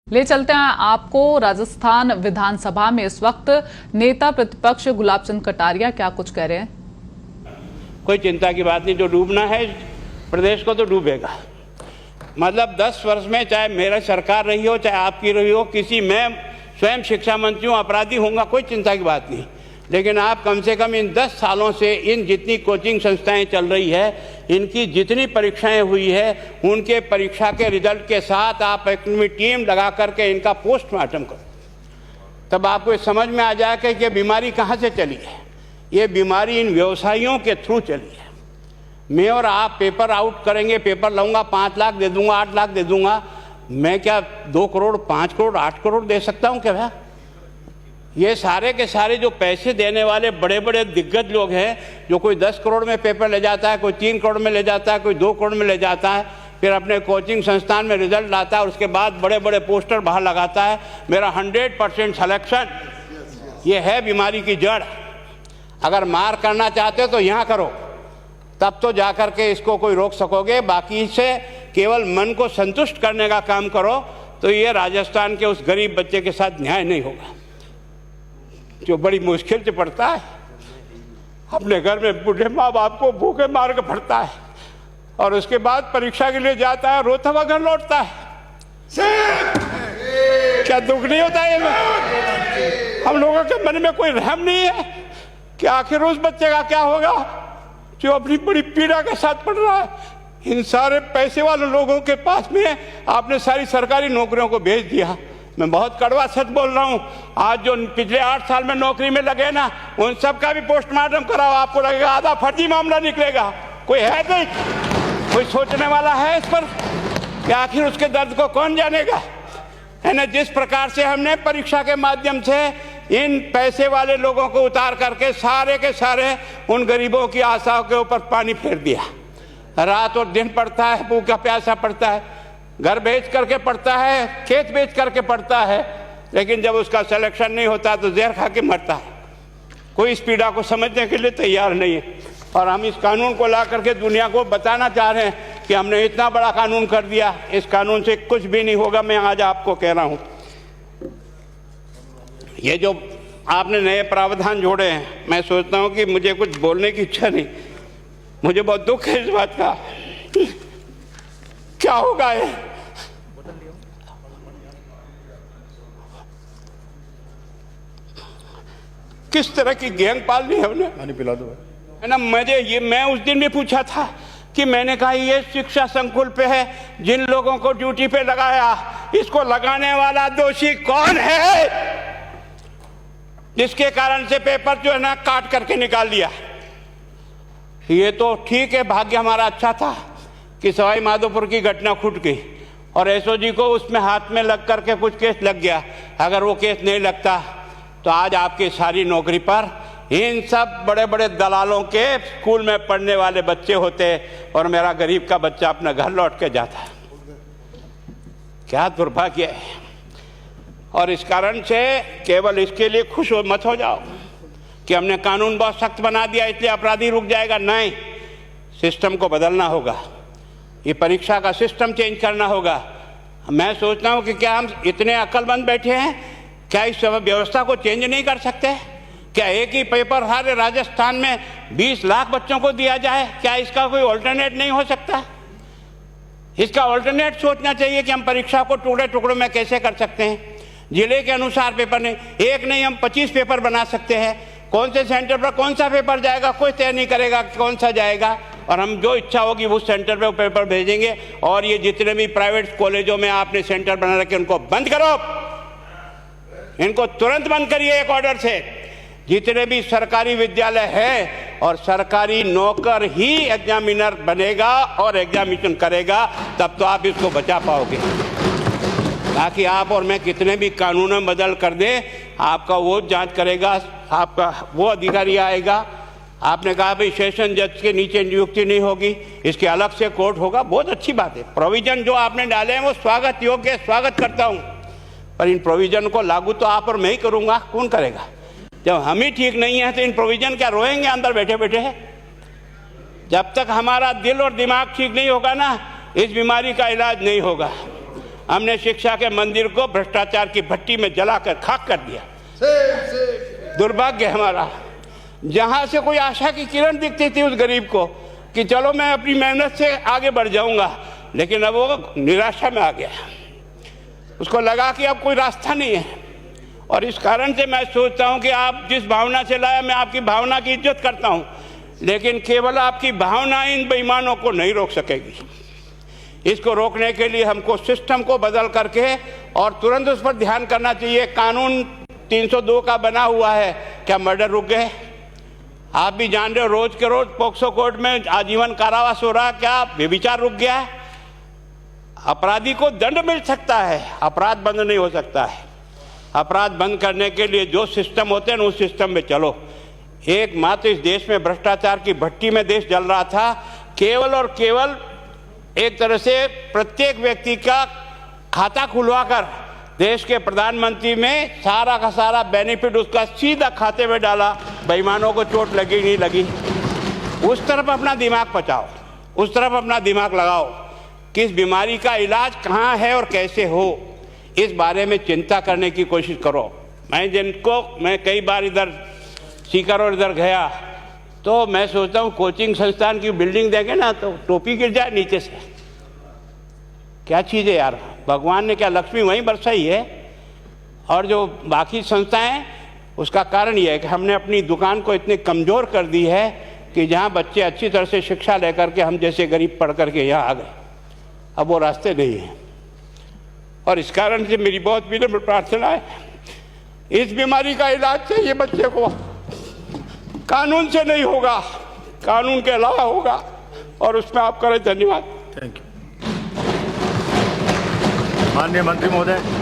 ले चलते हैं आपको राजस्थान विधानसभा में इस वक्त नेता प्रतिपक्ष गुलाब चंद कटारिया क्या कुछ कह रहे हैं। कोई चिंता की बात नहीं, जो डूबना है प्रदेश को तो डूबेगा। मतलब 10 वर्ष में चाहे मेरा सरकार रही हो चाहे आपकी रही हो, किसी मैं स्वयं शिक्षा मंत्री हूँ, अपराधी होऊंगा, कोई चिंता की बात नहीं। लेकिन आप कम से कम इन 10 सालों से इन जितनी कोचिंग संस्थाएं चल रही है, इनकी जितनी परीक्षाएं हुई है, उनके परीक्षा के रिजल्ट के साथ आप एक टीम लगा करके इनका पोस्टमार्टम करो, तब आपको समझ में आ जाएगा कि ये बीमारी कहाँ से चली है। ये बीमारी इन व्यवसायियों के थ्रू चली है। मैं और आप पेपर आउट करेंगे, पेपर लाऊंगा, 5 लाख दे दूंगा, 8 लाख दे दूंगा, मैं क्या 2 करोड़ 5 करोड़ 8 करोड़ दे सकता हूँ क्या भैया? ये सारे के सारे जो पैसे देने वाले बड़े बड़े दिग्गज लोग हैं, जो कोई 10 करोड़ में पेपर ले जाता है, कोई 3 करोड़ में ले जाता है, कोई 2 करोड़ में ले जाता है, फिर अपने कोचिंग संस्थान में रिजल्ट लाता है, उसके बाद बड़े बड़े पोस्टर बाहर लगाता है, मेरा 100% सिलेक्शन। ये है बीमारी की जड़। अगर मार करना चाहते हो तो यहाँ करो, तब तो जा कर के इसको कोई रोक सकोगे। बाकी से केवल मन को संतुष्ट करने का काम करो तो ये राजस्थान के उस गरीब बच्चे के साथ न्याय नहीं होगा, जो बड़ी मुश्किल से पढ़ता है, अपने घर में बूढ़े माँ बाप को भूखे मार के पढ़ता है और उसके बाद परीक्षा के लिए जाता है, रोता हुआ घर लौटता है। क्या दुख नहीं होता है? हम लोगों के मन में कोई रहम नहीं है कि आखिर उस बच्चे का क्या होगा जो अपनी बड़ी पीड़ा के साथ पढ़ रहा है। इन सारे पैसे वाले लोगों के पास में आपने सारी सरकारी नौकरियों को भेज दिया। मैं बहुत कड़वा सच बोल रहा हूँ। आज जो पिछले 8 साल में नौकरी में लगे ना, उन सब का भी पोस्टमार्टम कराओ, आपको लगेगा आधा फर्जी मामला निकलेगा। कोई है नहीं, कोई सोचने वाला है इस पर कि आखिर उसके दर्द को कौन जानेगा, है ना। जिस प्रकार से हमने परीक्षा के माध्यम से इन पैसे वाले लोगों को उतार करके सारे के सारे उन गरीबों की आशाओं के ऊपर पानी फेर दिया। रात और दिन पड़ता है, भूखा प्यासा पड़ता है, घर बेच करके पढ़ता है, खेत बेच करके पढ़ता है, लेकिन जब उसका सिलेक्शन नहीं होता तो जहर खा के मरता है। कोई इस पीड़ा को समझने के लिए तैयार नहीं है। और हम इस कानून को ला करके दुनिया को बताना चाह रहे हैं कि हमने इतना बड़ा कानून कर दिया, इस कानून से कुछ भी नहीं होगा। मैं आज आपको कह रहा हूँ, ये जो आपने नए प्रावधान जोड़े हैं, मैं सोचता हूँ कि मुझे कुछ बोलने की इच्छा नहीं, मुझे बहुत दुख है इस बात का। क्या होगा ये? किस तरह की गैंग पालनी है उन्हें? पानी पिला दो, है ना। मैं उस दिन भी पूछा था कि मैंने कहा ये शिक्षा संकुल पे है, जिन लोगों को ड्यूटी पे लगाया, इसको लगाने वाला दोषी कौन है, जिसके कारण से पेपर जो है ना काट करके निकाल दिया। ये तो ठीक है, भाग्य हमारा अच्छा था कि सवाई माधोपुर की घटना फूट गई और एसओजी को उसमें हाथ में लग करके कुछ केस लग गया। अगर वो केस नहीं लगता तो आज आपकी सारी नौकरी पर इन सब बड़े बड़े दलालों के स्कूल में पढ़ने वाले बच्चे होते और मेरा गरीब का बच्चा अपना घर लौट के जाता। क्या दुर्भाग्य है। और इस कारण से केवल इसके लिए खुश मत हो जाओ कि हमने कानून बहुत सख्त बना दिया इसलिए अपराधी रुक जाएगा। नहीं, सिस्टम को बदलना होगा, ये परीक्षा का सिस्टम चेंज करना होगा। मैं सोचता हूँ कि क्या हम इतने अक्लमंद बैठे हैं, क्या इस व्यवस्था को चेंज नहीं कर सकते? क्या एक ही पेपर हर राजस्थान में 20 लाख बच्चों को दिया जाए? क्या इसका कोई ऑल्टरनेट नहीं हो सकता? इसका ऑल्टरनेट सोचना चाहिए कि हम परीक्षा को टुकड़े टुकड़ों में कैसे कर सकते हैं। जिले के अनुसार पेपर नहीं, एक नहीं हम 25 पेपर बना सकते हैं। कौन से सेंटर पर कौन सा पेपर जाएगा कोई तय नहीं करेगा कौन सा जाएगा, और हम जो इच्छा होगी उस सेंटर पे वो पेपर भेजेंगे। और ये जितने भी प्राइवेट कॉलेजों में आपने सेंटर बना रखे उनको बंद करो, इनको तुरंत बंद करिए एक ऑर्डर से। जितने भी सरकारी विद्यालय है और सरकारी नौकर ही एग्जामिनर बनेगा और एग्जामिनेशन करेगा, तब तो आप इसको बचा पाओगे। ताकि आप और मैं कितने भी कानून बदल कर दें, आपका वो जांच करेगा, आपका वो अधिकारी आएगा। आपने कहा भाई सेशन जज के नीचे नियुक्ति नहीं होगी, इसके अलग से कोर्ट होगा, बहुत अच्छी बात है। प्रोविजन जो आपने डाले हैं वो स्वागत योग्य है, स्वागत करता हूँ, पर इन प्रोविजन को लागू तो आप और मैं ही करूँगा, कौन करेगा? जब हम ही ठीक नहीं है तो इन प्रोविजन क्या रोएंगे अंदर बैठे बैठे? जब तक हमारा दिल और दिमाग ठीक नहीं होगा ना, इस बीमारी का इलाज नहीं होगा। हमने शिक्षा के मंदिर को भ्रष्टाचार की भट्टी में जलाकर खाक कर दिया। दुर्भाग्य हमारा, जहां से कोई आशा की किरण दिखती थी उस गरीब को कि चलो मैं अपनी मेहनत से आगे बढ़ जाऊंगा, लेकिन अब वो निराशा में आ गया। उसको लगा कि अब कोई रास्ता नहीं है। और इस कारण से मैं सोचता हूं कि आप जिस भावना से लाया, मैं आपकी भावना की इज्जत करता हूं, लेकिन केवल आपकी भावना इन बेईमानों को नहीं रोक सकेगी। इसको रोकने के लिए हमको सिस्टम को बदल करके और तुरंत उस पर ध्यान करना चाहिए। कानून 302 का बना हुआ है, क्या मर्डर रुक गए? आप भी जान रहे हो, रोज के रोज पोक्सो कोर्ट में आजीवन कारावास हो रहा, क्या व्यभिचार रुक गया है? अपराधी को दंड मिल सकता है, अपराध बंद नहीं हो सकता है। अपराध बंद करने के लिए जो सिस्टम होते हैं उस सिस्टम में चलो। एकमात्र इस देश में भ्रष्टाचार की भट्टी में देश जल रहा था। केवल और केवल एक तरह से प्रत्येक व्यक्ति का खाता खुलवाकर देश के प्रधानमंत्री में सारा का सारा बेनिफिट उसका सीधा खाते में डाला। बेईमानों को चोट लगी नहीं लगी, उस तरफ अपना दिमाग बचाओ, उस तरफ अपना दिमाग लगाओ। किस बीमारी का इलाज कहाँ है और कैसे हो, इस बारे में चिंता करने की कोशिश करो। मैं कई बार इधर सीकर और इधर गया तो मैं सोचता हूँ कोचिंग संस्थान की बिल्डिंग देंगे ना तो टोपी गिर जाए नीचे से। क्या चीज़ है यार, भगवान ने क्या लक्ष्मी वहीं बरसाई है? और जो बाकी संस्थाएं, उसका कारण यह है कि हमने अपनी दुकान को इतनी कमज़ोर कर दी है कि जहाँ बच्चे अच्छी तरह से शिक्षा लेकर के हम जैसे गरीब पढ़ करके यहाँ आ गए, अब वो रास्ते नहीं हैं। और इस कारण से मेरी बहुत विनम्र प्रार्थना है, इस बीमारी का इलाज चाहिए बच्चे को, कानून से नहीं होगा, कानून के अलावा होगा, और उसमें आप करें। धन्यवाद। Thank you. माननीय मंत्री महोदय।